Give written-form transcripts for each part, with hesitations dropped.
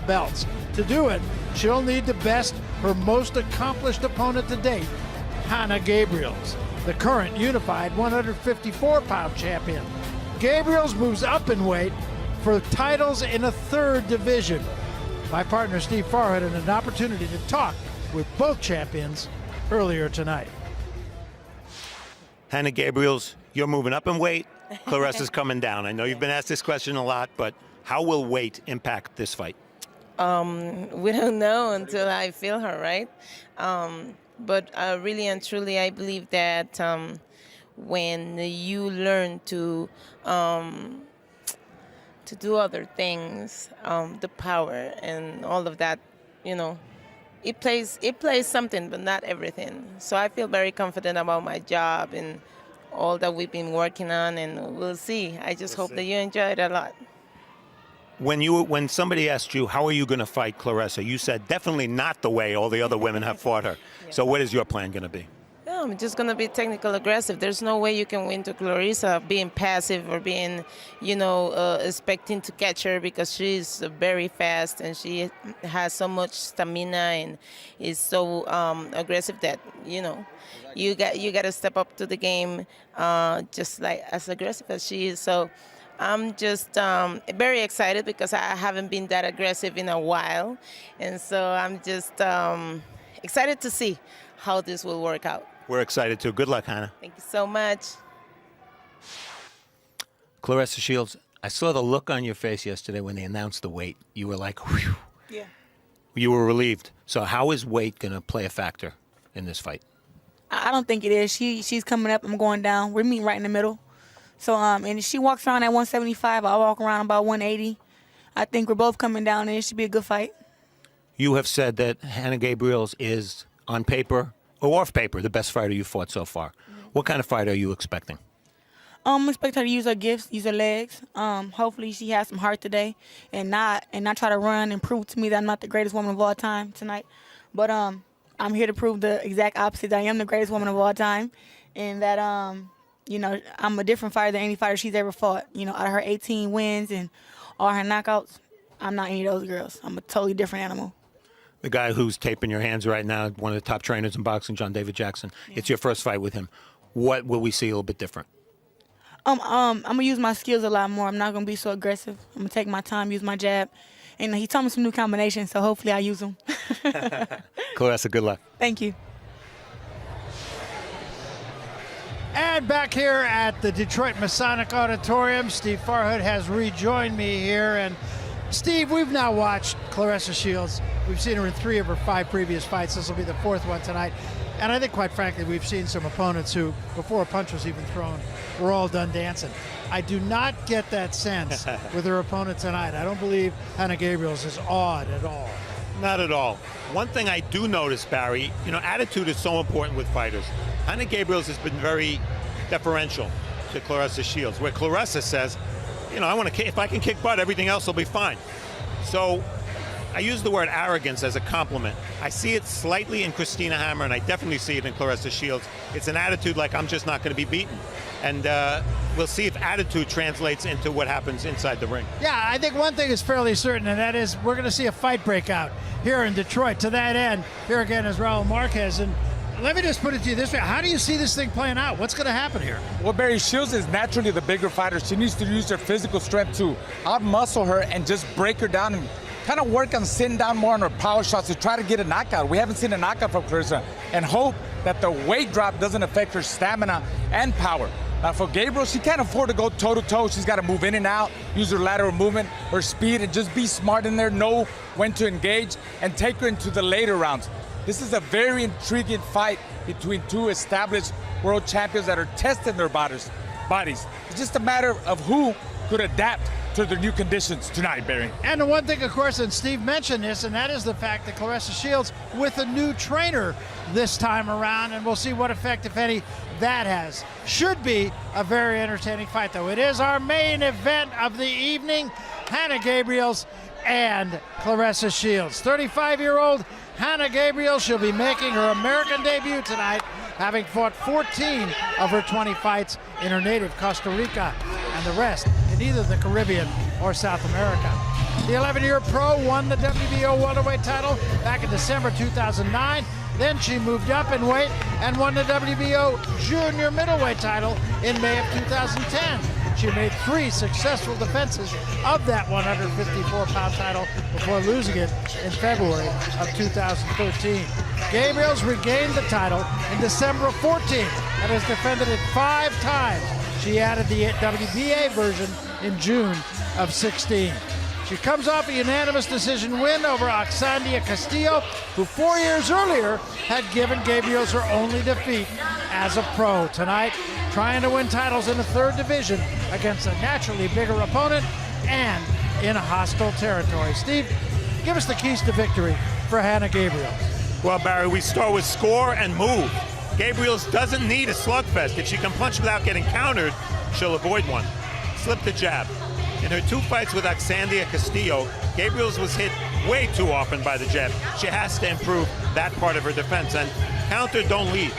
belts. To do it, she'll need to best her most accomplished opponent to date, Hanna Gabriels, the current unified 154-pound champion. Gabriels moves up in weight for titles in a third division. My partner Steve Farhood had an opportunity to talk with both champions earlier tonight. Hanna Gabriels, you're moving up in weight. Claressa's coming down. I know you've been asked this question a lot, but how will weight impact this fight? We don't know until I feel her, right? But really and truly, I believe that when you learn to do other things, the power and all of that, it plays something, but not everything. So I feel very confident about my job and all that we've been working on, and we'll see. I just hope that you enjoy it a lot. When somebody asked you, how are you going to fight Claressa, you said definitely not the way all the other women have fought her. Yeah. So what is your plan going to be? Yeah, I'm just going to be technical aggressive. There's no way you can win to Claressa being passive or being, expecting to catch her, because she's very fast and she has so much stamina and is so aggressive that, you got to step up to the game just like as aggressive as she is. So I'm just very excited because I haven't been that aggressive in a while. And so I'm just excited to see how this will work out. We're excited too. Good luck, Hanna. Thank you so much. Claressa Shields, I saw the look on your face yesterday when they announced the weight. You were like, whew. Yeah. You were relieved. So how is weight going to play a factor in this fight? I don't think it is. She's coming up. I'm going down. We're meeting right in the middle. So, and she walks around at 175. I walk around about 180. I think we're both coming down, and it should be a good fight. You have said that Hanna Gabriels is, on paper or off paper, the best fighter you fought so far. What kind of fight are you expecting? I expect her to use her gifts, use her legs. Hopefully she has some heart today and not try to run and prove to me that I'm not the greatest woman of all time tonight. But I'm here to prove the exact opposite. I am the greatest woman of all time, and that I'm a different fighter than any fighter she's ever fought. Out of her 18 wins and all her knockouts, I'm not any of those girls. I'm a totally different animal. The guy who's taping your hands right now, one of the top trainers in boxing, John David Jackson. Yeah. It's your first fight with him. What will we see a little bit different? I'm gonna use my skills a lot more. I'm not gonna be so aggressive. I'm gonna take my time, use my jab, and he taught me some new combinations, so hopefully I use them. Claressa, good luck. Thank you. And back here at the Detroit Masonic Auditorium, Steve Farhood has rejoined me here. And Steve, we've now watched Claressa Shields. We've seen her in 3 of her 5 previous fights. This will be the 4th one tonight. And I think, quite frankly, we've seen some opponents who, before a punch was even thrown, were all done dancing. I do not get that sense with her opponent tonight. I don't believe Hanna Gabriels is awed at all. Not at all. One thing I do notice, Barry, attitude is so important with fighters. Hanna Gabriels has been very deferential to Claressa Shields, where Claressa says, if I can kick butt, everything else will be fine. So I use the word arrogance as a compliment. I see it slightly in Christina Hammer, and I definitely see it in Claressa Shields. It's an attitude like, I'm just not going to be beaten. And we'll see if attitude translates into what happens inside the ring. Yeah, I think one thing is fairly certain, and that is we're going to see a fight break out here in Detroit. To that end, here again is Raul Marquez. And let me just put it to you this way. How do you see this thing playing out? What's going to happen here? Well, Barry, Shields is naturally the bigger fighter. She needs to use her physical strength to out-muscle her and just break her down and kind of work on sitting down more on her power shots to try to get a knockout. We haven't seen a knockout from Claressa, and hope that the weight drop doesn't affect her stamina and power. For Gabriel, she can't afford to go toe-to-toe. She's got to move in and out, use her lateral movement, her speed, and just be smart in there, know when to engage, and take her into the later rounds. This is a very intriguing fight between 2 established world champions that are testing their bodies. It's just a matter of who could adapt to the new conditions tonight, Barry. And the one thing, of course, and Steve mentioned this, and that is the fact that Claressa Shields with a new trainer this time around, and we'll see what effect, if any, that has. Should be a very entertaining fight, though. It is our main event of the evening, Hanna Gabriels and Claressa Shields. 35-year-old Hanna Gabriels, she'll be making her American debut tonight, having fought 14 of her 20 fights in her native Costa Rica, and the rest in either the Caribbean or South America. The 11-year pro won the WBO welterweight title back in December 2009. Then she moved up in weight and won the WBO junior middleweight title in May of 2010. She made 3 successful defenses of that 154-pound title before losing it in February of 2013. Gabriels regained the title in December of 14 and has defended it 5 times. She added the WBA version in June of 16. She comes off a unanimous decision win over Oxandia Castillo, who 4 years earlier had given Gabriels her only defeat as a pro. Tonight, trying to win titles in the 3rd division against a naturally bigger opponent and in a hostile territory. Steve, give us the keys to victory for Hanna Gabriels. Well, Barry, we start with score and move. Gabriels doesn't need a slugfest. If she can punch without getting countered, she'll avoid one. Slip the jab. In her 2 fights with Oxandia Castillo, Gabriels was hit way too often by the jab. She has to improve that part of her defense, and counter, don't lead.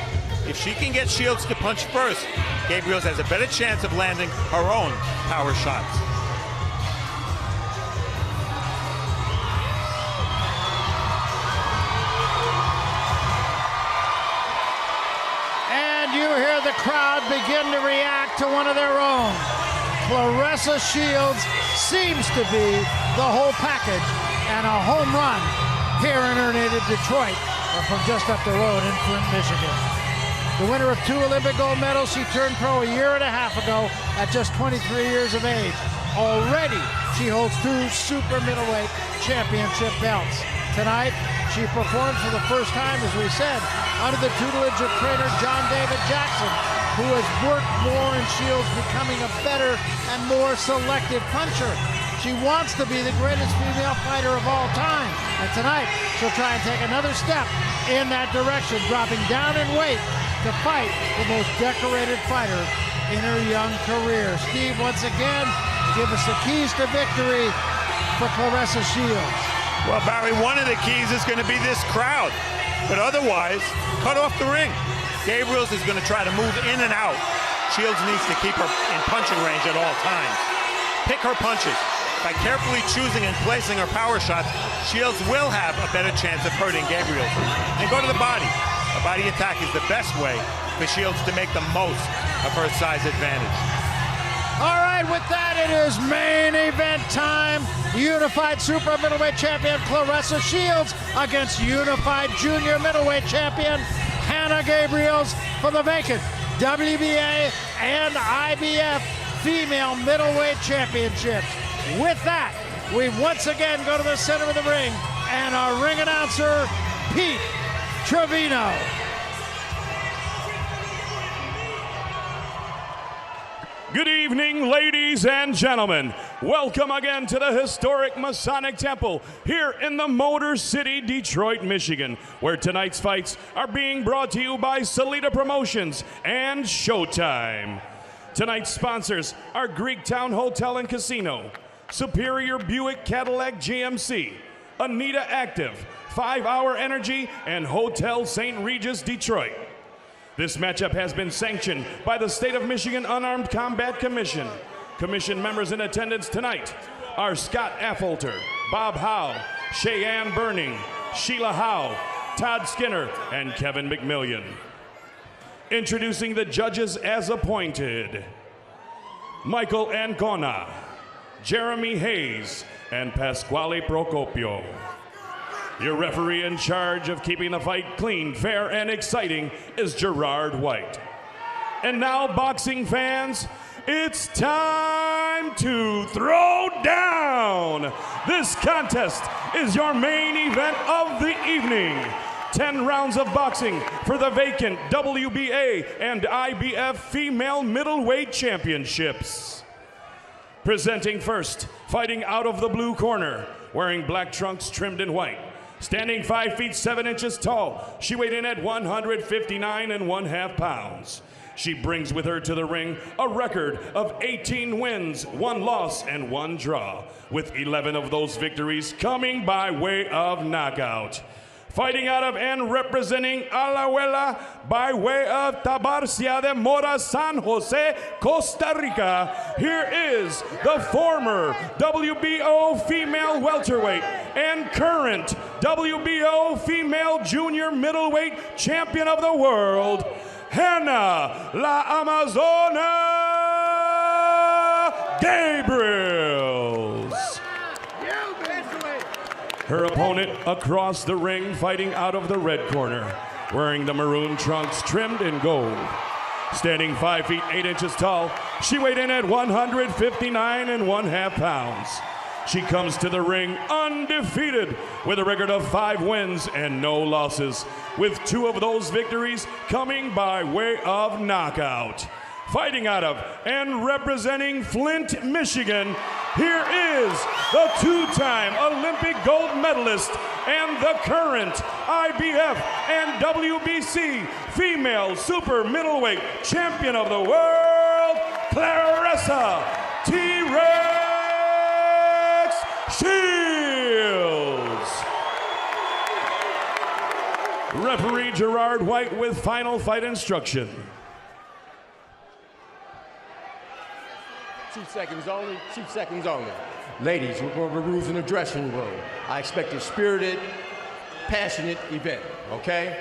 If she can get Shields to punch first, Gabriels has a better chance of landing her own power shots. And you hear the crowd begin to react to one of their own. Claressa Shields seems to be the whole package and a home run here in her native Detroit from just up the road in Flint, Michigan. The winner of 2 Olympic gold medals, she turned pro a year and a half ago at just 23 years of age. Already, she holds 2 super middleweight championship belts. Tonight, she performed for the first time, as we said, under the tutelage of trainer John David Jackson, who has worked more in Shields becoming a better and more selective puncher. She wants to be the greatest female fighter of all time. And tonight, she'll try and take another step in that direction, dropping down in weight to fight the most decorated fighter in her young career. Steve, once again, give us the keys to victory for Claressa Shields. Well, Barry, one of the keys is going to be this crowd. But otherwise, cut off the ring. Gabriels is going to try to move in and out. Shields needs to keep her in punching range at all times. Pick her punches. By carefully choosing and placing her power shots, Shields will have a better chance of hurting Gabriels. And go to the body. A body attack is the best way for Shields to make the most of her size advantage. All right, with that, it is main event time. Unified super middleweight champion Claressa Shields against unified junior middleweight champion Hanna Gabriels for the vacant WBA and IBF female middleweight championships. With that, we once again go to the center of the ring and our ring announcer, Pete Trevino. Good evening, ladies and gentlemen. Welcome again to the historic Masonic Temple here in the Motor City, Detroit, Michigan, where tonight's fights are being brought to you by Salida Promotions and Showtime. Tonight's sponsors are Greektown Hotel and Casino, Superior Buick Cadillac GMC, Anita Active, 5 Hour Energy, and Hotel St. Regis, Detroit. This matchup has been sanctioned by the State of Michigan Unarmed Combat Commission. Commission members in attendance tonight are Scott Affolter, Bob Howe, Cheyenne Burning, Sheila Howe, Todd Skinner, and Kevin McMillian. Introducing the judges as appointed: Michael Ancona, Jeremy Hayes, and Pasquale Procopio. Your referee in charge of keeping the fight clean, fair, and exciting is Gerard White. And now, boxing fans, it's time to throw down. This contest is your main event of the evening. 10 rounds of boxing for the vacant WBA and IBF female middleweight championships. Presenting first, fighting out of the blue corner, wearing black trunks trimmed in white. Standing 5 feet 7 inches tall, she weighed in at 159 1/2 pounds. She brings with her to the ring a record of 18 wins, 1 loss, and 1 draw, with 11 of those victories coming by way of knockout. Fighting out of and representing Alajuela by way of Tabarcia de Mora, San Jose, Costa Rica, here is the former WBO female welterweight and current WBO female junior middleweight champion of the world, Hanna La Amazona Gabriels. Her opponent across the ring, fighting out of the red corner, wearing the maroon trunks trimmed in gold. Standing 5 feet 8 inches tall, she weighed in at 159.5 pounds. She comes to the ring undefeated with a record of 5 wins and no losses, with 2 of those victories coming by way of knockout. Fighting out of and representing Flint, Michigan, here is the 2-time Olympic gold medalist and the current IBF and WBC female super middleweight champion of the world, Claressa T-Rex Shields. Referee Gerard White with final fight instruction. 2 seconds only, 2 seconds only. Ladies, we're going over rules in the dressing room. I expect a spirited, passionate event, okay?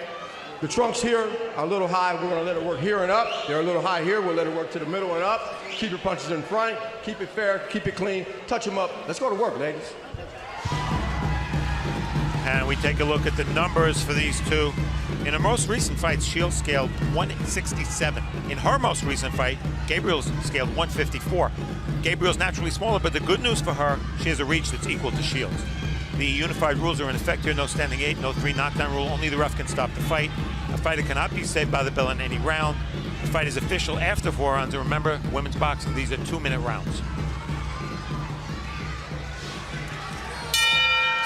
The trunks here are a little high. We're going to let it work here and up. They're a little high here. We'll let it work to the middle and up. Keep your punches in front. Keep it fair. Keep it clean. Touch them up. Let's go to work, ladies. And we take a look at the numbers for these two. In her most recent fight, Shields scaled 167. In her most recent fight, Gabriels scaled 154. Gabriels naturally smaller, but the good news for her, she has a reach that's equal to Shields. The unified rules are in effect here: no standing 8, no 3 knockdown rule. Only the ref can stop the fight. A fighter cannot be saved by the bell in any round. The fight is official after 4 rounds. And remember, women's boxing, these are 2-minute rounds.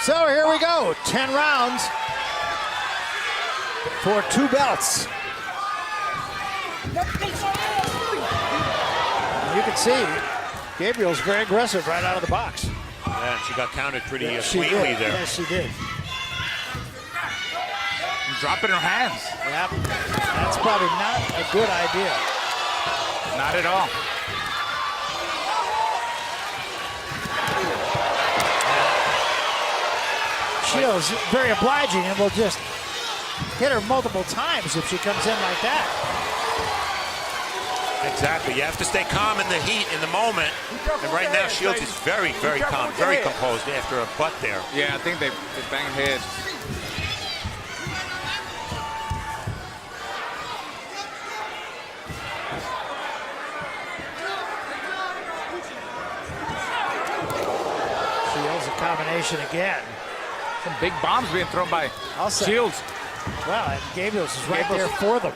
So here we go, 10 rounds for 2 belts. You can see Gabriel's very aggressive right out of the box. Yeah, and she got counted pretty She cleanly did. there. Yes, she did. Dropping her hands. Yep. That's probably not a good idea. Not at all. Shields very obliging and will just hit her multiple times if she comes in like that. Exactly. You have to stay calm in the heat, in the moment. And right now, Shields is very, very calm, very composed after a butt there. Yeah, I think they banged heads. Shields a combination again. Some big bombs being thrown by Shields. Well, and Gabriels is right there for them.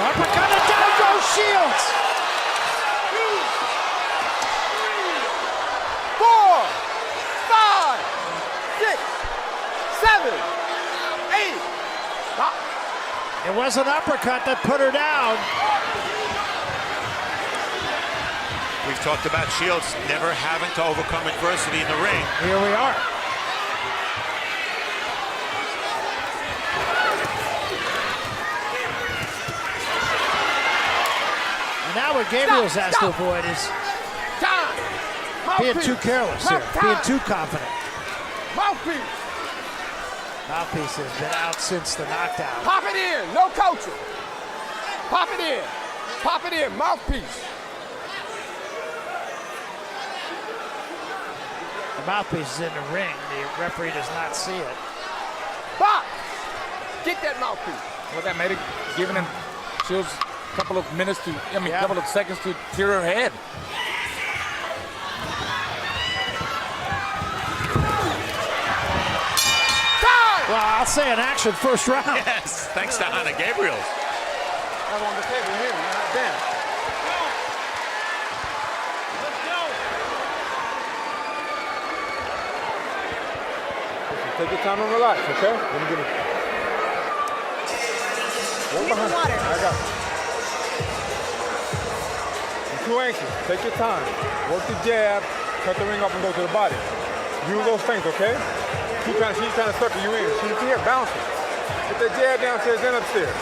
Uppercut, and down goes Shields. 4, 5, 6, 7, 8. Stop. It was an uppercut that put her down. We've talked about Shields never having to overcome adversity in the ring. Here we are. And now what Gabriels has to avoid is being too careless here, being too confident. Mouthpiece. Mouthpiece has been out since the knockdown. Pop it in. No coaching. Pop it in. Pop it in. Mouthpiece. The mouthpiece is in the ring. The referee does not see it. Pop. Get that mouthpiece. Well, that made it, giving him Shields a couple of minutes to, couple of seconds to clear her head. Well, I'll say an action first round. Yes, thanks to Hanna Gabriels. I'm on the table here. Not down. Take your time and relax, okay? Let me get it. One behind. I got it. You're too anxious. Take your time. Work the jab, cut the ring off and go to the body. Use those things, okay? She's trying to sucker you in. She's here bouncing. Get that jab downstairs and upstairs.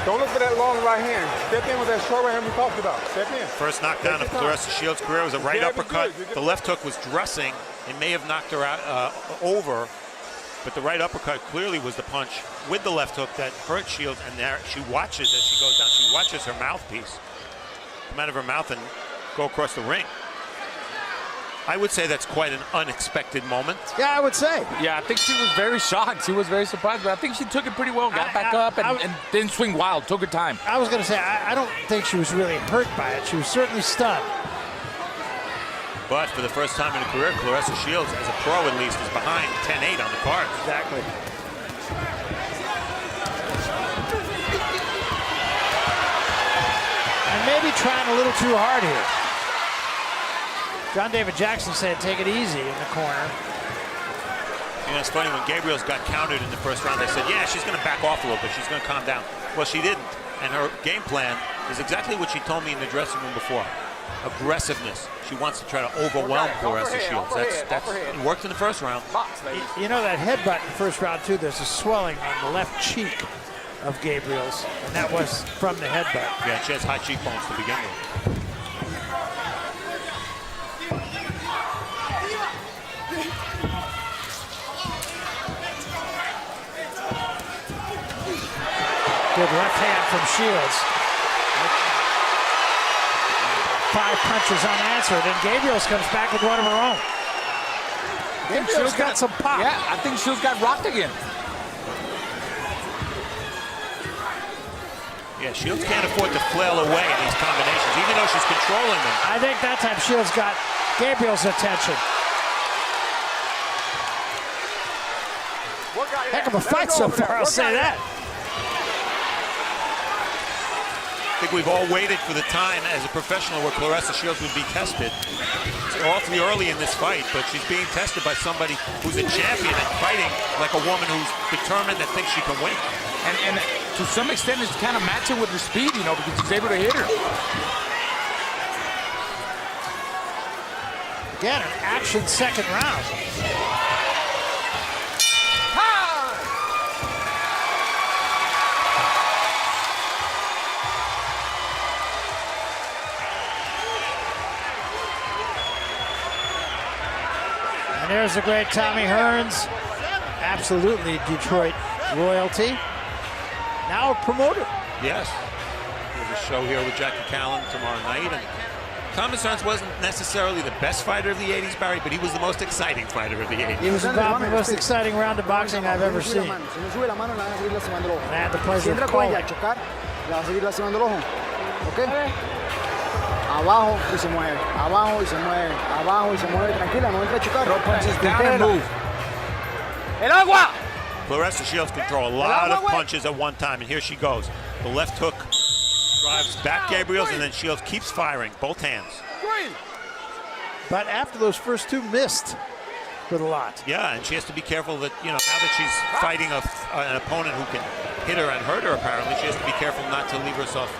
Don't look for that long right hand. Step in with that short right hand we talked about. Step in. First knockdown of Claressa Shields' career was a right uppercut. The left hook was dressing. It may have knocked her out over, but the right uppercut clearly was the punch with the left hook that hurt Shields. And there she watches as she goes down. She watches her mouthpiece come out of her mouth and go across the ring. I would say that's quite an unexpected moment. Yeah, I would say. Yeah, I think she was very shocked. She was very surprised, but I think she took it pretty well, got back up, and didn't swing wild, took her time. I was going to say, I don't think she was really hurt by it. She was certainly stunned. But for the first time in her career, Claressa Shields, as a pro at least, is behind 10-8 on the card. Exactly. And maybe trying a little too hard here. John David Jackson said take it easy in the corner. You know, it's funny, when Gabriels got countered in the first round, they said, yeah, she's going to back off a little bit. She's going to calm down. Well, she didn't. And her game plan is exactly what she told me in the dressing room before. Aggressiveness. She wants to try to overwhelm Claressa Shields. It worked in the first round. You know that headbutt in the first round, too, there's a swelling on the left cheek of Gabriels, and that was from the headbutt. Yeah, she has high cheekbones to begin with. Good left hand from Shields. 5 punches unanswered, and Gabriels comes back with one of her own. Gabriels got some pop. Yeah, I think Shields got rocked again. Yeah, Shields can't afford to flail away in these combinations, even though she's controlling them. I think that time Shields got Gabriels' attention. Heck of a fight so far, I'll say that. I think we've all waited for the time as a professional where Claressa Shields would be tested. It's awfully early in this fight, but she's being tested by somebody who's a champion and fighting like a woman who's determined and thinks she can win. And to some extent, it's kind of matching with her speed, you know, because she's able to hit her. Again, an action second round. And there's the great Tommy Hearns, absolutely Detroit royalty. Now a promoter. Yes. There's a show here with Jackie Callan tomorrow night. And Thomas Hearns wasn't necessarily the best fighter of the 80s, Barry, but he was the most exciting fighter of the 80s. He was involved in the most exciting round of boxing I've ever seen. And I had the pleasure of calling. Abajo y se mueve, abajo y se mueve, abajo y se mueve. Tranquila, no entre a chocar. Throw punches down and move. El agua! Claressa Shields can throw a lot of punches at one time, and here she goes. The left hook drives back Gabriels, and then Shields keeps firing, both hands. But after those first two, missed with a lot. Yeah, and she has to be careful that, you know, now that she's fighting an opponent who can hit her and hurt her, apparently, she has to be careful not to leave herself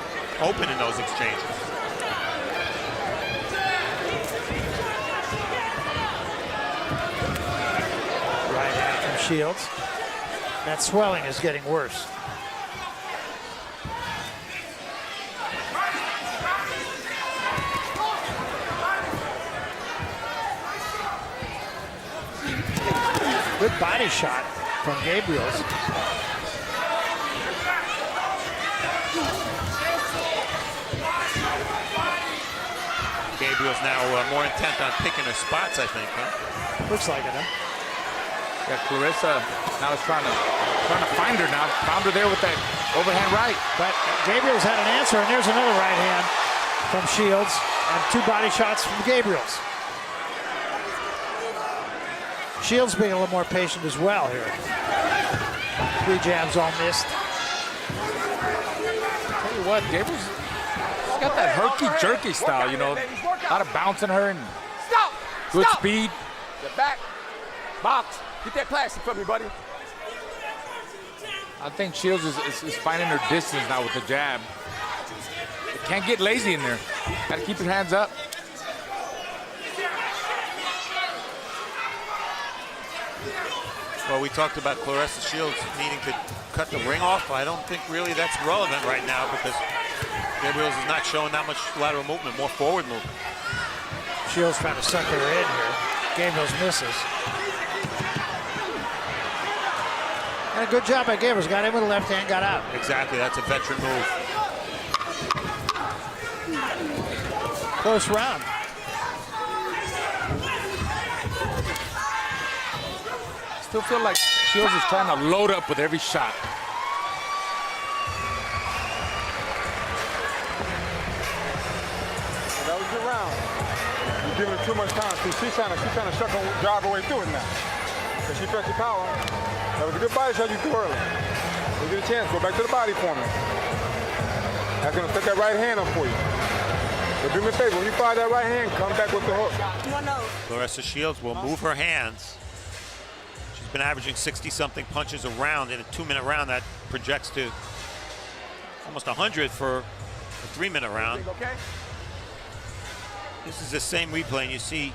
open in those exchanges. Shields. That swelling is getting worse. Good body shot from Gabriels. Gabriels now more intent on picking her spots, I think, huh? Looks like it, huh? Yeah, Claressa now is trying to find her now. Found her there with that overhand right. But Gabriels had an answer, and there's another right hand from Shields, and 2 body shots from Gabriels. Shields being a little more patient as well here. 3 jabs all missed. Tell you what, Gabriels, she's got that herky-jerky style, you know. A lot of bounce in her and good speed. Get back. Box. Get that plastic from me, buddy. I think Shields is finding her distance now with the jab. Can't get lazy in there. Got to keep her hands up. Well, we talked about Claressa Shields needing to cut the ring off. I don't think really that's relevant right now because Gabriels is not showing that much lateral movement, more forward movement. Shields trying to sucker her in here. Gabriels misses. And a good job by Gabriels. Got in with the left hand, got out. Exactly, that's a veteran move. Close round. Still feel like Shields is trying to load up with every shot. That was your round. You're giving her too much time. See, she's trying to drive her way through it now. Because she felt your power. That was a good body shot you threw early. You get a chance, go back to the body for me. That's going to set that right hand up for you. But do me a favor, when you fire that right hand, come back with the hook. Claressa Shields will move her hands. She's been averaging 60-something punches a round. In a 2-minute round, that projects to almost 100 for a 3-minute round. This is the same replay, and you see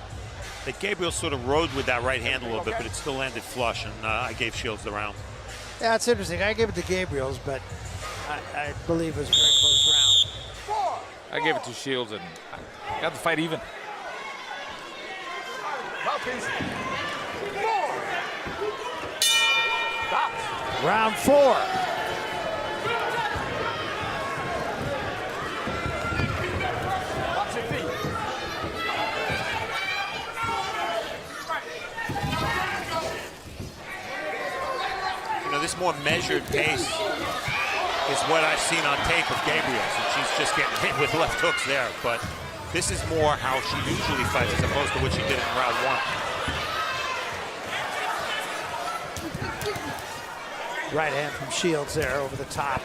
that Gabriel sort of rode with that right hand a little bit, but it still landed flush, and I gave Shields the round. Yeah, it's interesting. I gave it to Gabriels, but I believe it was a very close round. I gave it to Shields and I got the fight even. Round 4. You know, this more measured pace is what I've seen on tape of Gabriels, and she's just getting hit with left hooks there. But this is more how she usually fights as opposed to what she did in round 1. Right hand from Shields there over the top.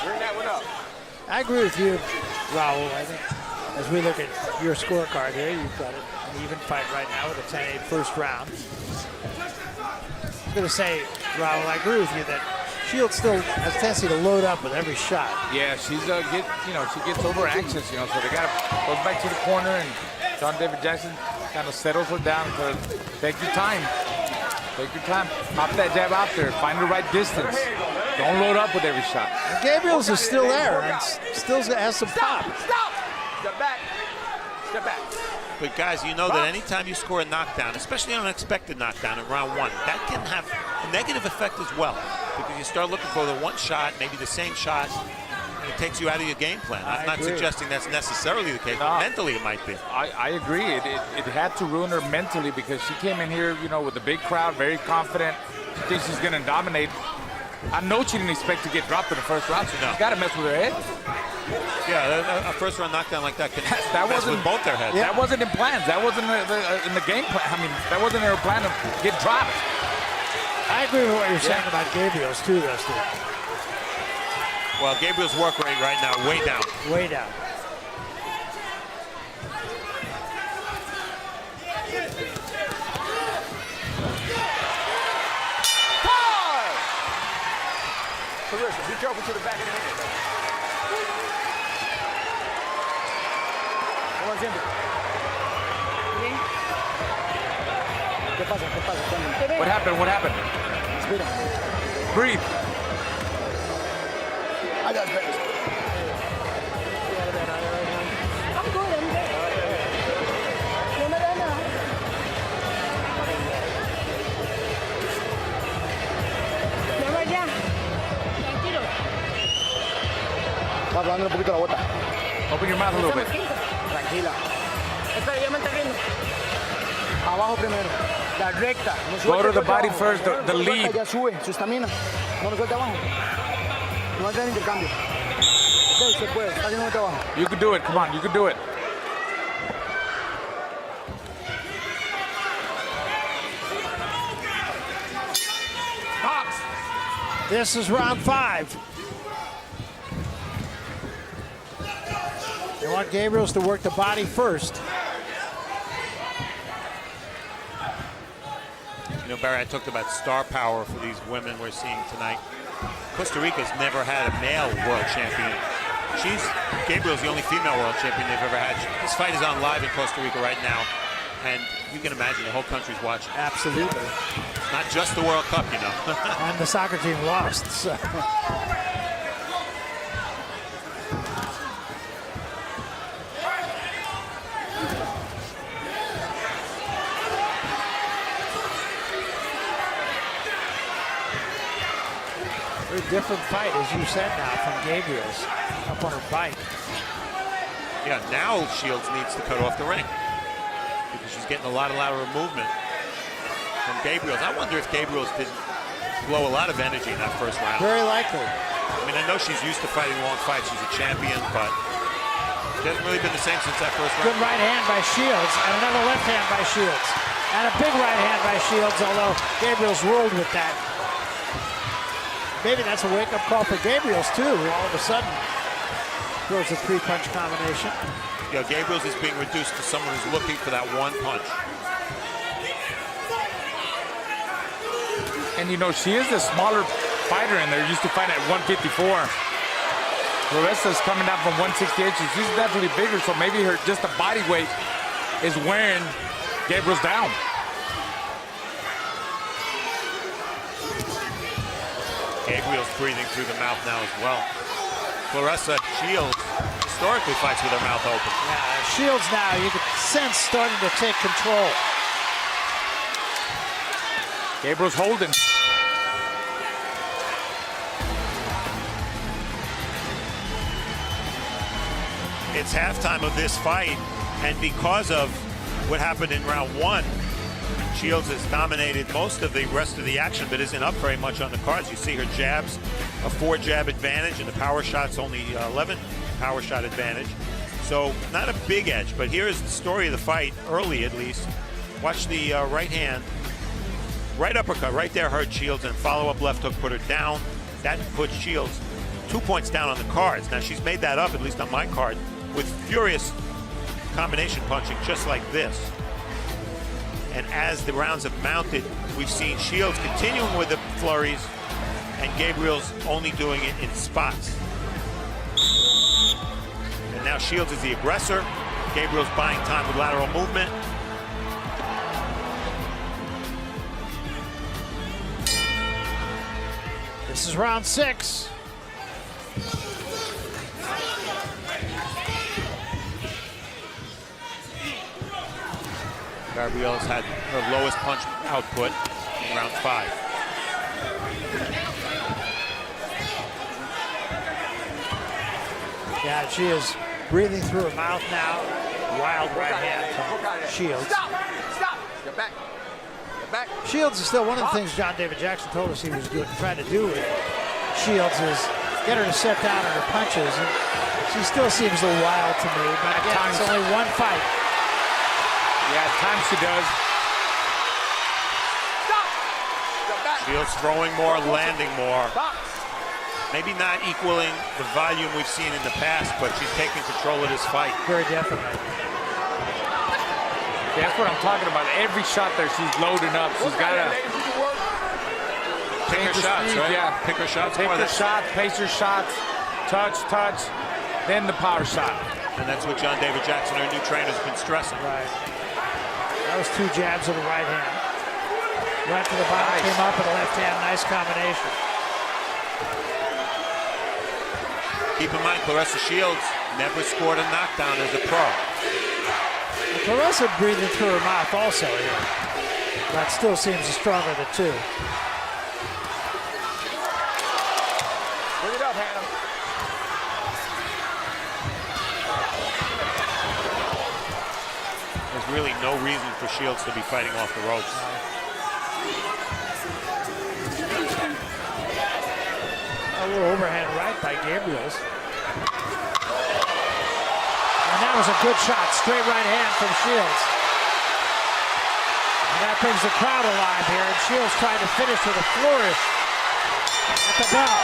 Bring that one up. I agree with you, Raul. I think as we look at your scorecard here, you've got an even fight right now with a 10-8 first round. I'm going to say, Raul, I agree with you that Shields still has a tendency to load up with every shot. Yeah, she's she gets over anxious, so they goes back to the corner, and John David Jackson kind of settles her down. To take your time. Take your time. Pop that jab out there. Find the right distance. Don't load up with every shot. And Gabriels is still there and still has some pop. Stop! Step back. Step back. But guys, you know that anytime you score a knockdown, especially an unexpected knockdown in round 1, that can have a negative effect as well. Because you start looking for the one shot, maybe the same shot, and it takes you out of your game plan. I'm not suggesting that's necessarily the case, but mentally it might be. I agree. It had to ruin her mentally because she came in here, with a big crowd, very confident. She thinks she's going to dominate. I know she didn't expect to get dropped in the first round, so she's got to mess with her head. Yeah, a first round knockdown like that can mess with both their heads. That wasn't in plans. That wasn't in the game plan. I mean, that wasn't in her plan to get dropped. I agree with what you're saying about Gabriels too, though, Steve. Well, Gabriel's work rate right now way down. Way down. Claressa, be careful to the back of the head. What happened? What happened? Breathe. I got better. I'm good. Va hablando un poquito la bota. Open your mouth a little bit. Tranquila. Abajo primero. La recta. Go to the body first, the lead. Ya sube su estamina. No lo suelte abajo. No hace intercambio. Ok, se puede. Está haciendo un trabajo. You can do it. Come on, you can do it. This is round 5. They want Gabriels to work the body first. Barry, I talked about star power for these women we're seeing tonight. Costa Rica's never had a male world champion. Gabriel's the only female world champion they've ever had. This fight is on live in Costa Rica right now, and you can imagine the whole country's watching. Absolutely. Not just the World Cup, you know. And the soccer team lost. So. Very different fight, as you said now, from Gabriels up on her bike. Yeah, now Shields needs to cut off the ring because she's getting a lot of lateral movement from Gabriels. I wonder if Gabriels didn't blow a lot of energy in that first round. Very likely. I mean, I know she's used to fighting long fights. She's a champion, but she hasn't really been the same since that first round. Good right hand by Shields, and another left hand by Shields. And a big right hand by Shields, although Gabriels ruled with that. Maybe that's a wake-up call for Gabriels, too. All of a sudden, throws a three-punch combination. Yeah, Gabriels is being reduced to someone who's looking for that one punch. And, you know, she is the smaller fighter in there. Used to fight at 154. Claressa's coming down from 168. She's definitely bigger, so maybe her just the body weight is wearing Gabriels down. Gabriels breathing through the mouth now as well. Claressa Shields historically fights with her mouth open. Yeah, Shields now, you can sense starting to take control. Gabriels holding. It's halftime of this fight, and because of what happened in round one, Shields has dominated most of the rest of the action, but isn't up very much on the cards. You see her jabs, a 4-jab advantage, and the power shot's only 11 power shot advantage. So not a big edge, but here is the story of the fight, early at least. Watch the right hand, right uppercut, right there hurt Shields, and follow-up left hook put her down. That puts Shields 2 points down on the cards. Now she's made that up, at least on my card, with furious combination punching just like this. And as the rounds have mounted, we've seen Shields continuing with the flurries and Gabriels only doing it in spots. And now Shields is the aggressor. Gabriels buying time with lateral movement. This is round 6. Gabriels had her lowest punch output in round 5. Yeah, she is breathing through her mouth now. Wild right hand from Shields. Stop! Get back. Get back. Shields is still one of the things John David Jackson told us he was trying to do with Shields is get her to set down on her punches. And she still seems a little wild to me, but again, it's only one fight. Yeah, at times she does. Shields throwing more, landing more. Maybe not equaling the volume we've seen in the past, but she's taking control of this fight. Very definitely. Yeah, that's what I'm talking about. Every shot there, she's loading up. She's got to pick her shots, right? Yeah, pick her shots. Pick her shots, pace her shots, touch, then the power shot. And that's what John David Jackson, our new trainer, has been stressing. Right. That was 2 jabs of the right hand. Went to the bottom, came up with the left hand. Nice combination. Keep in mind, Claressa Shields never scored a knockdown as a pro. Well, Claressa breathing through her mouth also here. That still seems stronger of the 2. Bring it up, Hanna. There's really no reason for Shields to be fighting off the ropes. A little overhand right by Gabriels. And that was a good shot. Straight right hand from Shields. And that brings the crowd alive here. And Shields trying to finish with a flourish at the bell.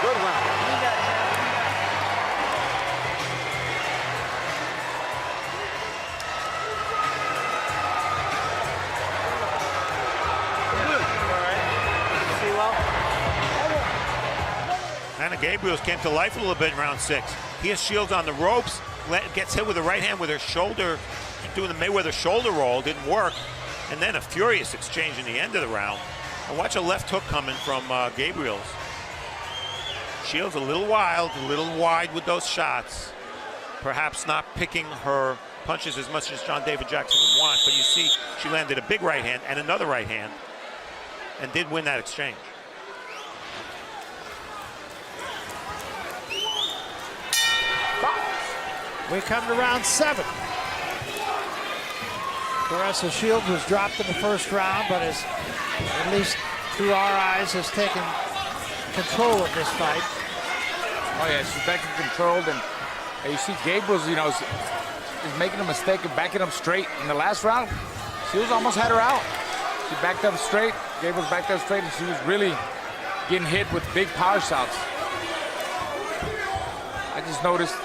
Good round. Hanna Gabriels came to life a little bit in round 6. He has Shields on the ropes, gets hit with the right hand with her shoulder, doing the Mayweather shoulder roll, didn't work. And then a furious exchange in the end of the round. And watch a left hook coming from Gabriels. Shields a little wild, a little wide with those shots. Perhaps not picking her punches as much as John David Jackson would want, but you see she landed a big right hand and another right hand and did win that exchange. We come to round 7. Claressa Shields was dropped in the first round, but is, at least through our eyes, has taken control of this fight. Oh yeah, she's back in control, and you see Gabriels, you know, is making a mistake of backing up straight. In the last round, Shields almost had her out. She backed up straight, Gabriels backed up straight, and she was really getting hit with big power shots. I just noticed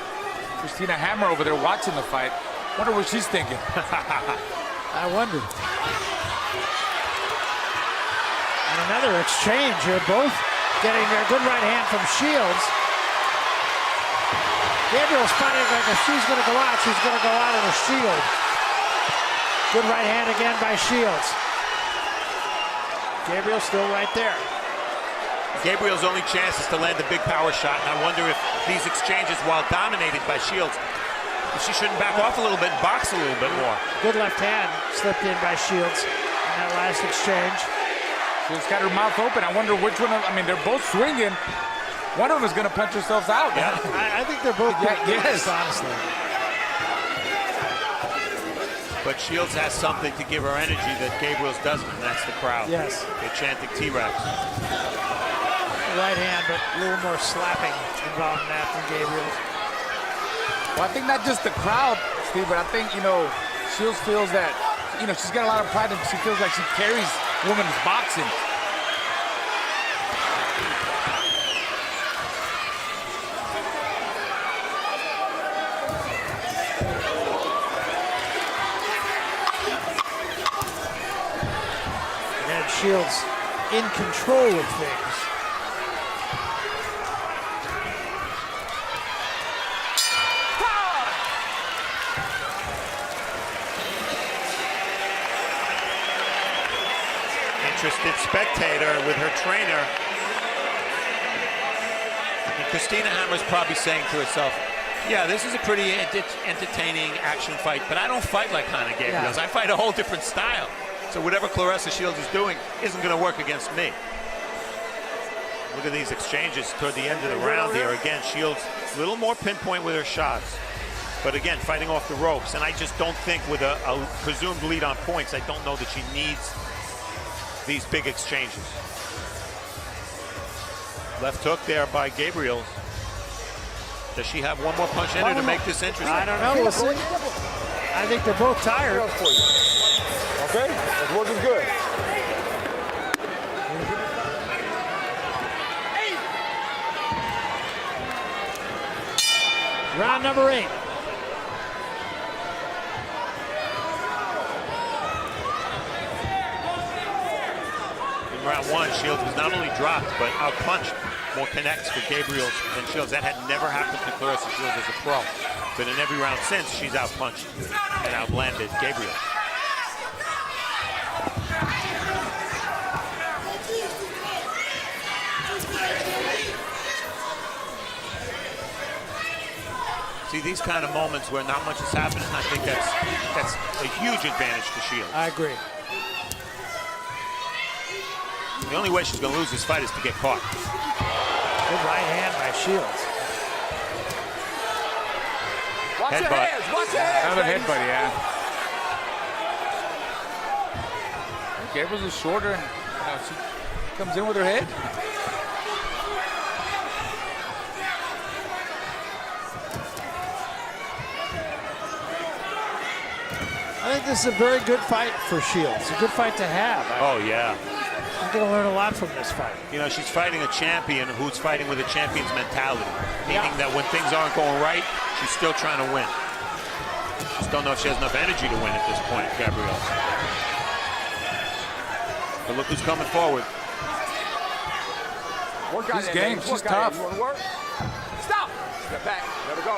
Christina Hammer over there watching the fight. Wonder what she's thinking. I wonder. And another exchange here, both getting their good right hand from Shields. Gabriel's fighting like if she's going to go out, she's going to go out in a shield. Good right hand again by Shields. Gabriel's still right there. Gabriel's only chance is to land a big power shot, and I wonder if these exchanges, while dominated by Shields, if she shouldn't back off a little bit and box a little bit more. Good left hand slipped in by Shields in that last exchange. She's got her mouth open. I wonder which one of, I mean, they're both swinging. One of them is going to punch herself out. Yeah. I think they're both good, yes, honestly. But Shields has something to give her energy that Gabriels doesn't, and that's the crowd. Yes. They're chanting T-Rex. Right hand, but a little more slapping involved in that from Gabriels. Well, I think not just the crowd, Steve, but I think, you know, Shields feels that, you know, she's got a lot of pride and she feels like she carries women's boxing. And Shields in control of things. Interested spectator with her trainer. And Christina Hammer's probably saying to herself, yeah, this is a pretty entertaining action fight, but I don't fight like Hanna Gabriels. I fight a whole different style. So whatever Claressa Shields is doing isn't going to work against me. Look at these exchanges toward the end of the round here. Again, Shields a little more pinpoint with her shots. But again, fighting off the ropes. And I just don't think with a presumed lead on points, I don't know that she needs these big exchanges. Left hook there by Gabriels. Does she have one more punch in her to make this interesting? I don't know. We'll see. I think they're both tired. Okay, that's working good. Round number 8. In round 1, Shields was not only dropped, but outpunched. More connects for Gabriels than Shields. That had never happened to Claressa Shields as a pro. But in every round since, she's outpunched and outlanded Gabriels. See, these kind of moments where not much is happening, I think that's a huge advantage to Shields. I agree. The only way she's going to lose this fight is to get caught. Good right hand by Shields. Watch your hands, watch your hands. Another headbutt, yeah. Gabriels is shorter, and she comes in with her head. I think this is a very good fight for Shields. A good fight to have. Oh, yeah. She's going to learn a lot from this fight. You know, she's fighting a champion who's fighting with a champion's mentality, meaning that when things aren't going right, she's still trying to win. Just don't know if she has enough energy to win at this point, Gabriels. But look who's coming forward. Work out She's there, game. ladies. She's Work out tough. there. You want to work? Stop. Step back. Let her go.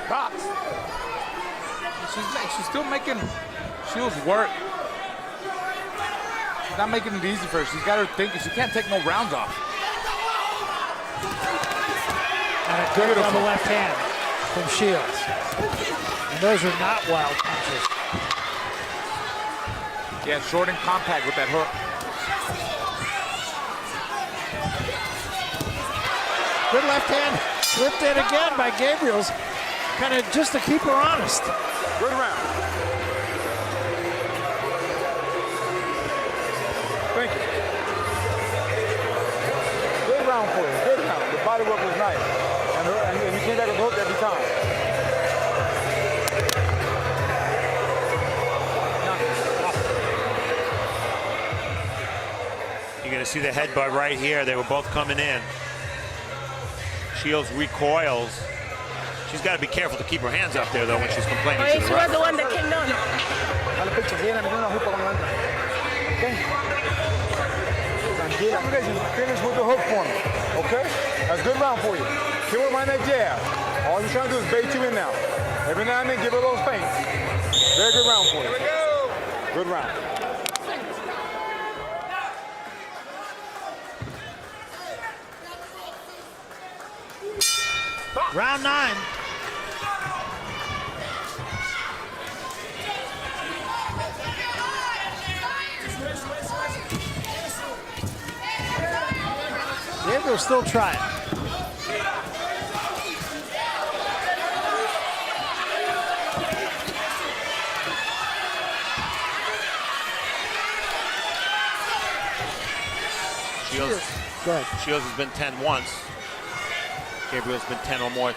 Box. She's still making Shields work. She's not making it easy for her. She's got her thinking. She can't take no rounds off. And a good double left hand from Shields. And those are not wild punches. Yeah, short and compact with that hook. Good left hand, slipped in again by Gabriels, kind of just to keep her honest. Good round. Thank you. Good round for you. Good round. The body work was nice. And you came back with the hook every time. You're going to see the headbutt right here. They were both coming in. Shields recoils. She's got to be careful to keep her hands up there, though, when she's complaining to the She was ref. the one that came down. Dale pecho, viene a meter una jupa cuando entra. ¿Ok? Tranquila. Combination, finish with the hook for me. Okay? That's a good round for you. Hit with my neck jab. All you're trying to do is bait you in now. Every now and then, give her those feints. Very good round for you. Here we go. Good round. Round 9. Gabriel's still trying. Shields has been 10 once. Gabriel's been 10 or more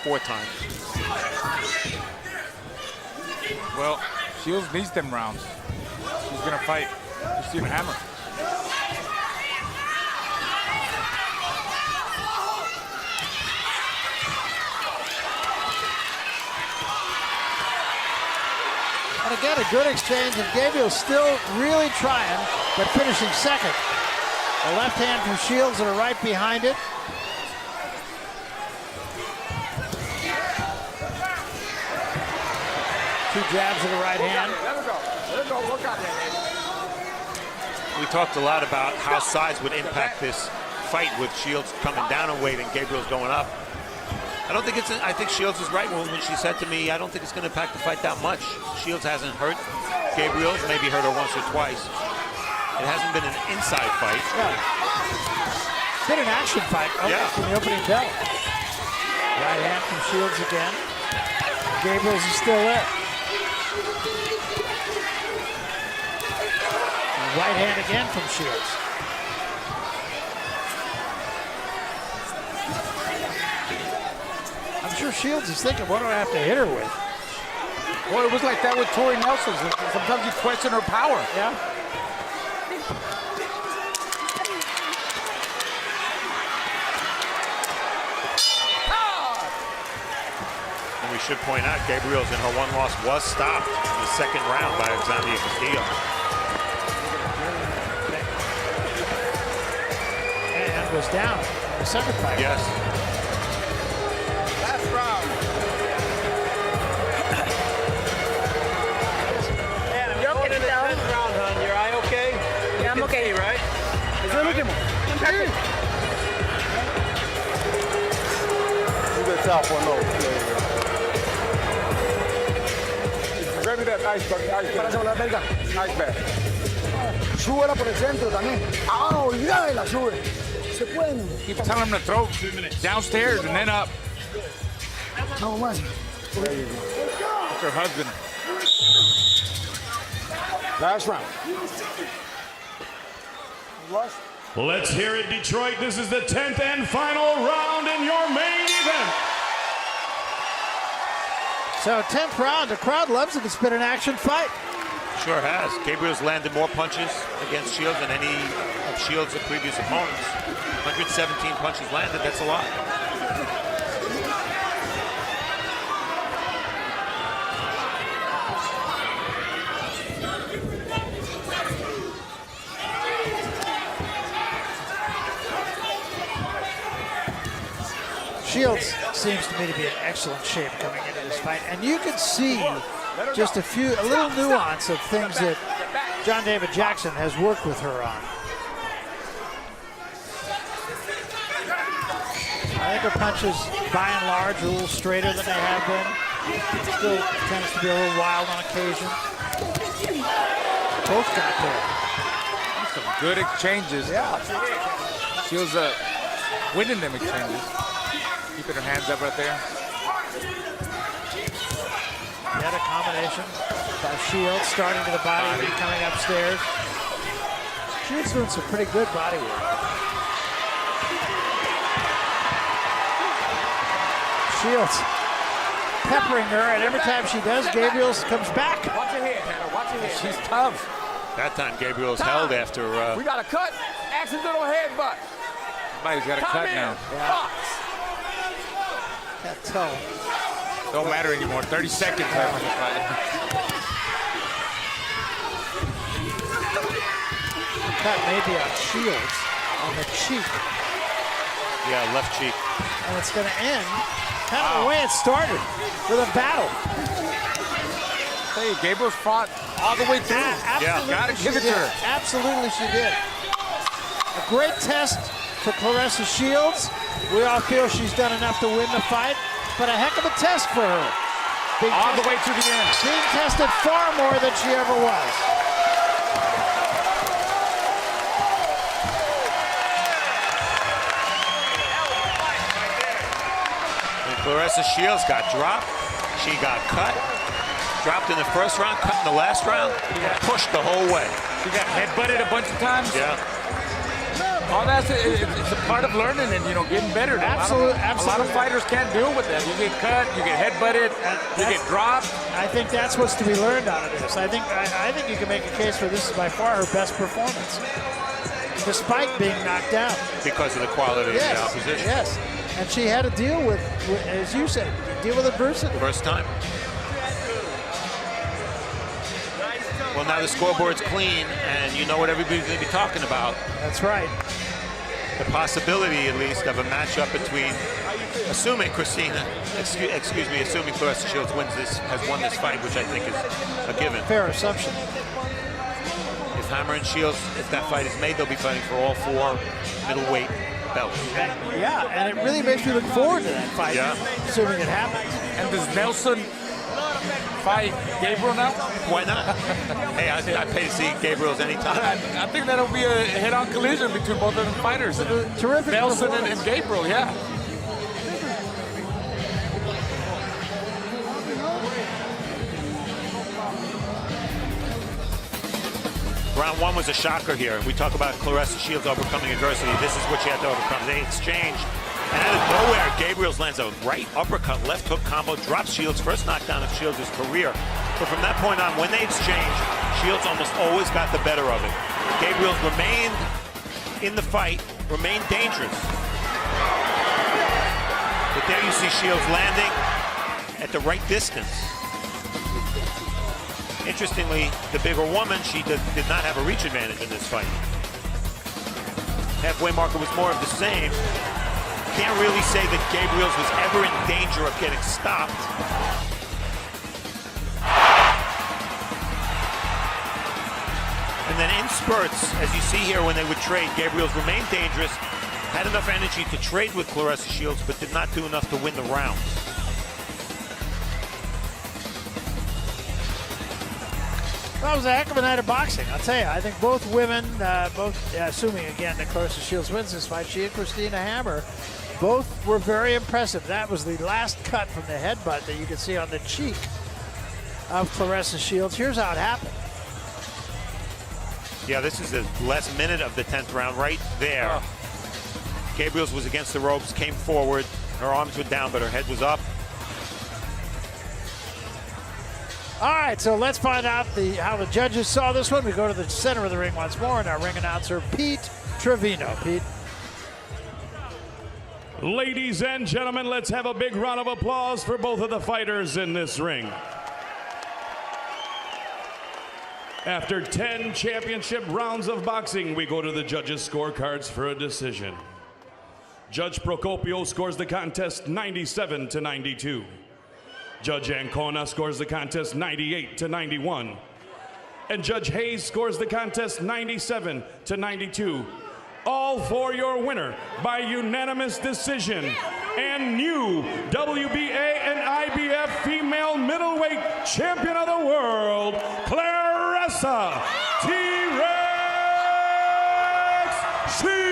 4 times. Well, Shields needs them rounds. She's gonna fight. You see him hammer. And again, a good exchange, and Gabriel's still really trying, but finishing second. A left hand from Shields and a right behind it. Two jabs and a right hand. Let her go. Let her go. Work out there, ladies. We talked a lot about how size would impact this fight with Shields coming down in weight and Gabriel's going up. I don't think it's. I think Shields is right when she said to me, I don't think it's going to impact the fight that much. Shields hasn't hurt Gabriels, maybe hurt her once or twice. It hasn't been an inside fight. Yeah. It's been an action fight from the opening bell. Right hand from Shields again. Gabriels is still there. And right hand again from Shields. I'm sure Shields is thinking, what do I have to hit her with? Well, it was like that with Tori Nelson. Sometimes you question her power. Yeah. And we should point out, Gabriels in her one loss was stopped in the second round by Xavier Castillo. And was down in the second fight. Yes. Last round. Yo que te down. Round, hon. Your eye okay? Yeah, I'm okay. Right? Es el último. You get top or no? Grab me that ice bucket. Para esa bola belga. Ice bag. Súbela por el centro también. Ah, olvídala, sube. Se puede. Keep telling him to throw downstairs and then up. Vamos más. That's her husband. Last round. Let's hear it, Detroit. This is the 10th and final round in your main event. So 10th round, the crowd loves it. It's been an action fight. Sure has. Gabriel's landed more punches against Shields than any of Shields' previous opponents. 117 punches landed, that's a lot. Shields seems to me to be in excellent shape coming into this fight, and you can see just a little nuance of things that John David Jackson has worked with her on. I think her punches, by and large, are a little straighter than they have been. Still tends to be a little wild on occasion. Both got there. Some good exchanges. Yeah. Shields winning them exchanges. Keeping her hands up right there. Yet a combination by Shields, starting to the body and coming upstairs. Shields doing some pretty good body work. Shields peppering her, and every time she does, Gabriels comes back. Watch your head, Hanna. Watch your head. She's tough. That time Gabriels held after. We got a cut. Accidental headbutt. Somebody's got a cut now. Box. That toe. Don't matter anymore. 30 seconds left in the fight. Cut maybe on Shields on the cheek. Yeah, left cheek. And it's going to end kind of the way it started, with a battle. Hey, Gabriels fought all the way through. Absolutely, gotta give it to her. Absolutely, she did. A great test for Claressa Shields. We all feel she's done enough to win the fight, but a heck of a test for her. All the way to the end. Being tested far more than she ever was. Claressa Shields got dropped. She got cut. Dropped in the first round, cut in the last round. Pushed the whole way. She got headbutted a bunch of times. Yeah. All that's it's a part of learning and getting better. Absolutely. A lot of fighters can't deal with that. You get cut, you get headbutted, you get dropped. I think that's what's to be learned out of this. I think you can make a case for this is by far her best performance, despite being knocked out. Because of the quality of the opposition. Yes. And she had to deal with, as you said, deal with adversity. First time. Well, now the scoreboard's clean, and you know what everybody's going to be talking about. That's right. The possibility, at least, of a matchup between, assuming assuming Claressa Shields has won this fight, which I think is a given. Fair assumption. If Hammer and Shields, if that fight is made, they'll be fighting for all 4 middleweight belts. Yeah, and it really makes me look forward to that fight, assuming it happens. And does Nelson fight Gabriel now? Why not? Hey, I pay to see Gabriels anytime. I think that'll be a head-on collision between both of them fighters. Terrific. Nelson and Gabriel, yeah. Round 1 was a shocker here. We talk about Claressa Shields overcoming adversity. This is what she had to overcome. They exchanged. And out of nowhere, Gabriels lands a right uppercut, left hook combo, drops Shields' first knockdown of Shields' career. But from that point on, when they exchanged, Shields almost always got the better of it. Gabriels remained in the fight, remained dangerous. But there you see Shields landing at the right distance. Interestingly, the bigger woman, she did not have a reach advantage in this fight. Halfway marker was more of the same. Can't really say that Gabriels was ever in danger of getting stopped. And then in spurts, as you see here when they would trade, Gabriels remained dangerous, had enough energy to trade with Claressa Shields, but did not do enough to win the round. That was a heck of a night of boxing, I'll tell you. I think both women, assuming again that Claressa Shields wins this fight, she and Christina Hammer, both were very impressive. That was the last cut from the headbutt that you can see on the cheek of Claressa Shields. Here's how it happened. Yeah, this is the last minute of the 10th round right there. Gabriels was against the ropes, came forward. Her arms were down, but her head was up. All right, so let's find out how the judges saw this one. We go to the center of the ring once more, and our ring announcer, Pete Trevino. Pete. Ladies and gentlemen, let's have a big round of applause for both of the fighters in this ring. After 10 championship rounds of boxing, we go to the judges' scorecards for a decision. Judge Procopio scores the contest 97-92. Judge Ancona scores the contest 98-91. And Judge Hayes scores the contest 97-92. All for your winner by unanimous decision and new WBA and IBF female middleweight champion of the world, Claressa T-Rex Shields.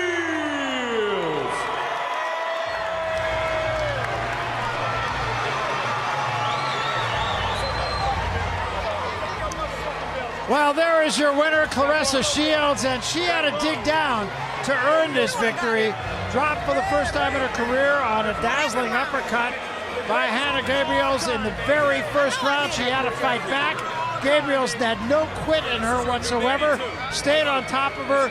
Well, there is your winner, Claressa Shields, and she had to dig down to earn this victory. Dropped for the first time in her career on a dazzling uppercut by Hanna Gabriels in the very first round. She had to fight back. Gabriels had no quit in her whatsoever, stayed on top of her.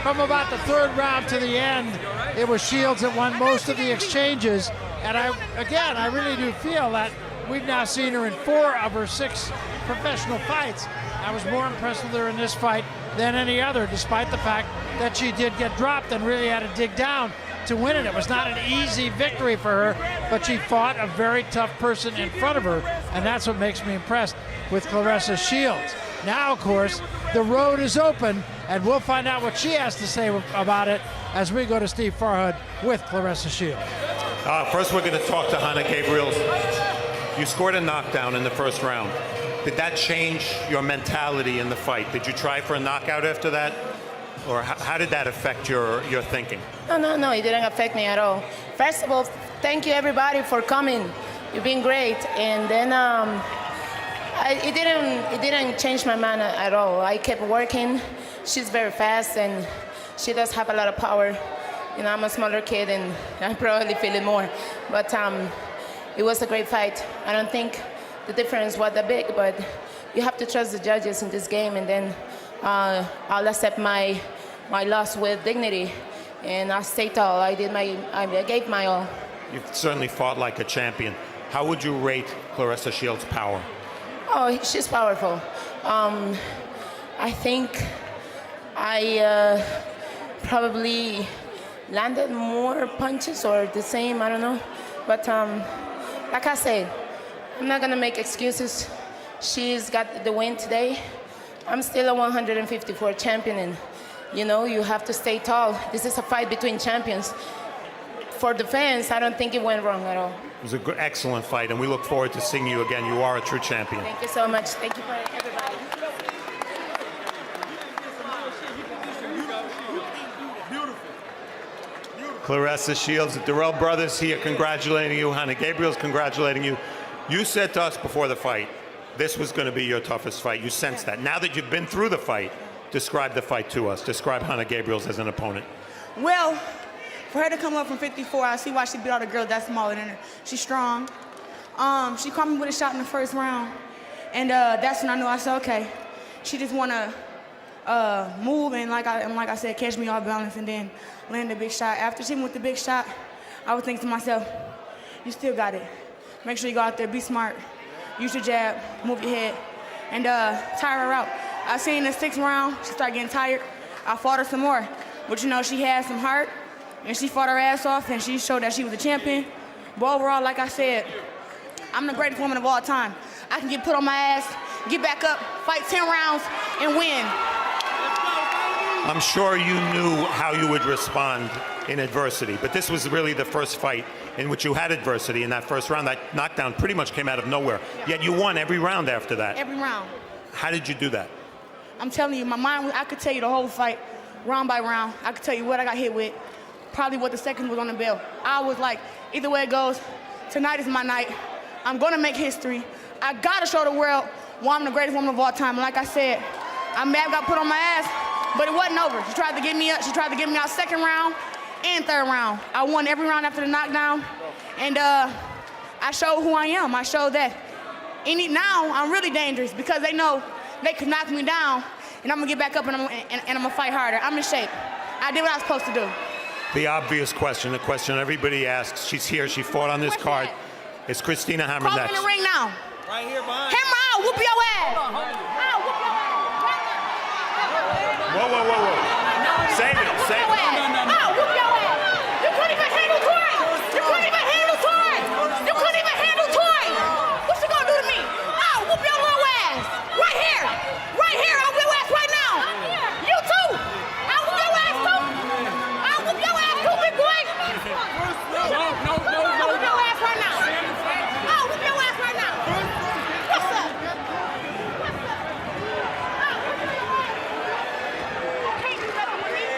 From about the third round to the end, it was Shields that won most of the exchanges. And I really do feel that we've now seen her in 4 of her 6 professional fights. I was more impressed with her in this fight than any other, despite the fact that she did get dropped and really had to dig down to win it. It was not an easy victory for her, but she fought a very tough person in front of her, and that's what makes me impressed with Claressa Shields. Now, of course, the road is open, and we'll find out what she has to say about it as we go to Steve Farhood with Claressa Shields. First, we're going to talk to Hanna Gabriels. You scored a knockdown in the first round. Did that change your mentality in the fight? Did you try for a knockout after that? Or how did that affect your thinking? No, it didn't affect me at all. First of all, thank you everybody for coming. You've been great. And then it didn't change my mind at all. I kept working. She's very fast and she does have a lot of power. You know, I'm a smaller kid and I probably feel it more. But it was a great fight. I don't think the difference was that big, but you have to trust the judges in this game, and then I'll accept my loss with dignity, and I'll stay tall. I gave my all. You've certainly fought like a champion. How would you rate Claressa Shields' power? Oh, she's powerful. I think I probably landed more punches or the same, I don't know. But like I said, I'm not gonna make excuses. She's got the win today. I'm still a 154 champion, and you know, you have to stay tall. This is a fight between champions. For the fans, I don't think it went wrong at all. It was an excellent fight, and we look forward to seeing you again. You are a true champion. Thank you so much. Thank you for everybody. Claressa Shields, the Durrell brothers here congratulating you. Hanna Gabriels congratulating you. You said to us before the fight, this was going to be your toughest fight. You sensed that. Now that you've been through the fight, describe the fight to us. Describe Hanna Gabriels as an opponent. Well, for her to come up from 54, I see why she beat all the girls that's smaller than her. She's strong. She caught me with a shot in the first round. And that's when I knew, I said, okay, she just want to move and like I said, catch me off balance and then land a big shot. After she went with the big shot, I was thinking to myself, you still got it. Make sure you go out there, be smart. Use your jab, move your head, and tire her out. I seen in the 6th round, she started getting tired. I fought her some more. But you know, she had some heart, and she fought her ass off, and she showed that she was a champion. But overall, like I said, I'm the greatest woman of all time. I can get put on my ass, get back up, fight 10 rounds, and win. I'm sure you knew how you would respond in adversity, but this was really the first fight in which you had adversity in that first round. That knockdown pretty much came out of nowhere, yet you won every round after that. Every round. How did you do that? I'm telling you, my mind, I could tell you the whole fight, round by round. I could tell you what I got hit with, probably what the second was on the bell. I was like, either way it goes, tonight is my night. I'm gonna make history. I gotta show the world why I'm the greatest woman of all time. And like I said, I may have got put on my ass, but it wasn't over. She tried to get me up. She tried to get me out 2nd round and 3rd round. I won every round after the knockdown, and I showed who I am. I showed that now I'm really dangerous because they know they could knock me down, and I'm gonna get back up and I'm gonna fight harder. I'm in shape. I did what I was supposed to do. The obvious question, the question everybody asks, she's here, she fought on this card. Is Christina Hammer Call next? me in the ring now. Right here behind. Hammer, I'll whoop your ass. I'll whoop your ass. Whoa. Save it. I'll whoop your ass. You Whoop your ass right now. Oh, whoop your ass right now. What's up?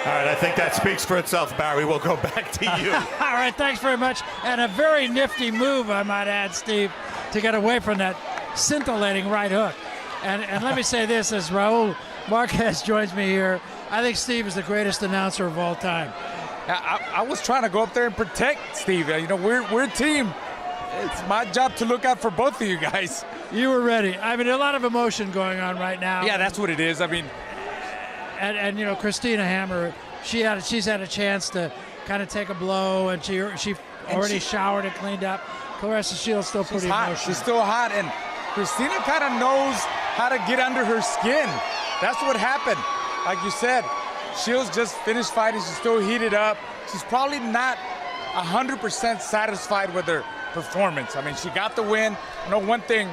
All right, I think that speaks for itself, Barry. We'll go back to you. All right, thanks very much. And a very nifty move, I might add, Steve, to get away from that scintillating right hook. And let me say this, as Raul Marquez joins me here, I think Steve is the greatest announcer of all time. I was trying to go up there and protect Steve. You know, we're a team. It's my job to look out for both of you guys. You were ready. I mean, a lot of emotion going on right now. Yeah, that's what it is. I mean, and you know, Christina Hammer, she's had a chance to kind of take a blow, and she already showered and cleaned up. Claressa Shields still pretty emotional. She's still hot, and Christina kind of knows how to get under her skin. That's what happened. Like you said, Shields just finished fighting. She's still heated up. She's probably not 100% satisfied with her performance. I mean, she got the win. You know, one thing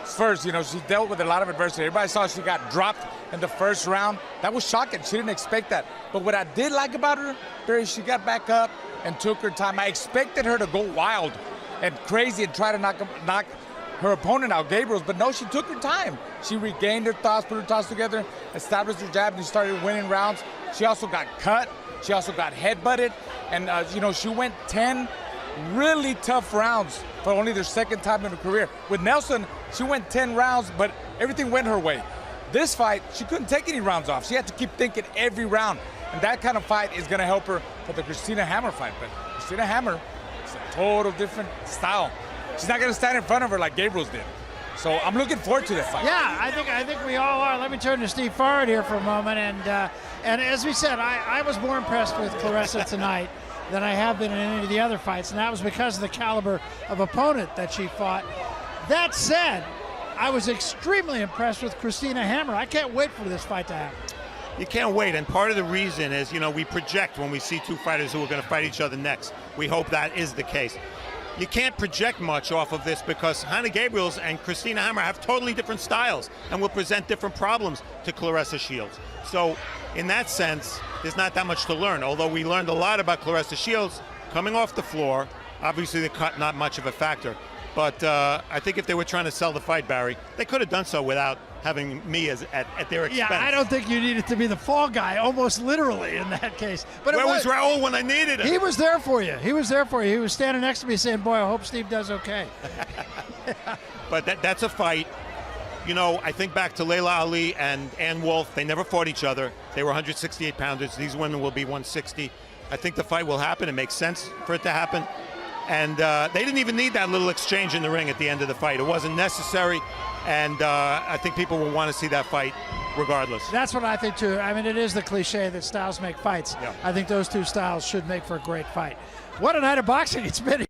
first, you know, she dealt with a lot of adversity. Everybody saw she got dropped in the first round. That was shocking. She didn't expect that. But what I did like about her, Barry, she got back up and took her time. I expected her to go wild and crazy and try to knock her opponent out, Gabriels, but no, she took her time. She regained her thoughts, put her thoughts together, established her jab, and started winning rounds. She also got cut. She also got headbutted. And, you know, she went 10 really tough rounds for only their second time in her career. With Nelson, she went 10 rounds, but everything went her way. This fight, she couldn't take any rounds off. She had to keep thinking every round. And that kind of fight is going to help her for the Christina Hammer fight. But Christina Hammer is a total different style. She's not going to stand in front of her like Gabriels did. So I'm looking forward to that fight. Yeah, I think we all are. Let me turn to Steve Forward here for a moment. And as we said, I was more impressed with Claressa tonight than I have been in any of the other fights, and that was because of the caliber of opponent that she fought. That said, I was extremely impressed with Christina Hammer. I can't wait for this fight to happen. You can't wait, and part of the reason is, you know, we project when we see two fighters who are going to fight each other next. We hope that is the case. You can't project much off of this because Hanna Gabriels and Christina Hammer have totally different styles and will present different problems to Claressa Shields. So in that sense, there's not that much to learn, although we learned a lot about Claressa Shields coming off the floor. Obviously the cut not much of a factor, but I think if they were trying to sell the fight, Barry, they could have done so without having me at their expense. Yeah, I don't think you needed to be the fall guy, almost literally in that case. But where was Raul when I needed him? He was there for you. He was there for you. He was standing next to me saying, boy, I hope Steve does okay. But that's a fight. You know, I think back to Layla Ali and Ann Wolfe. They never fought each other. They were 168 pounders. These women will be 160. I think the fight will happen. It makes sense for it to happen. And they didn't even need that little exchange in the ring at the end of the fight. It wasn't necessary. And I think people will want to see that fight regardless. That's what I think, too. I mean, it is the cliche that styles make fights. Yeah. I think those two styles should make for a great fight. What a night of boxing it's been.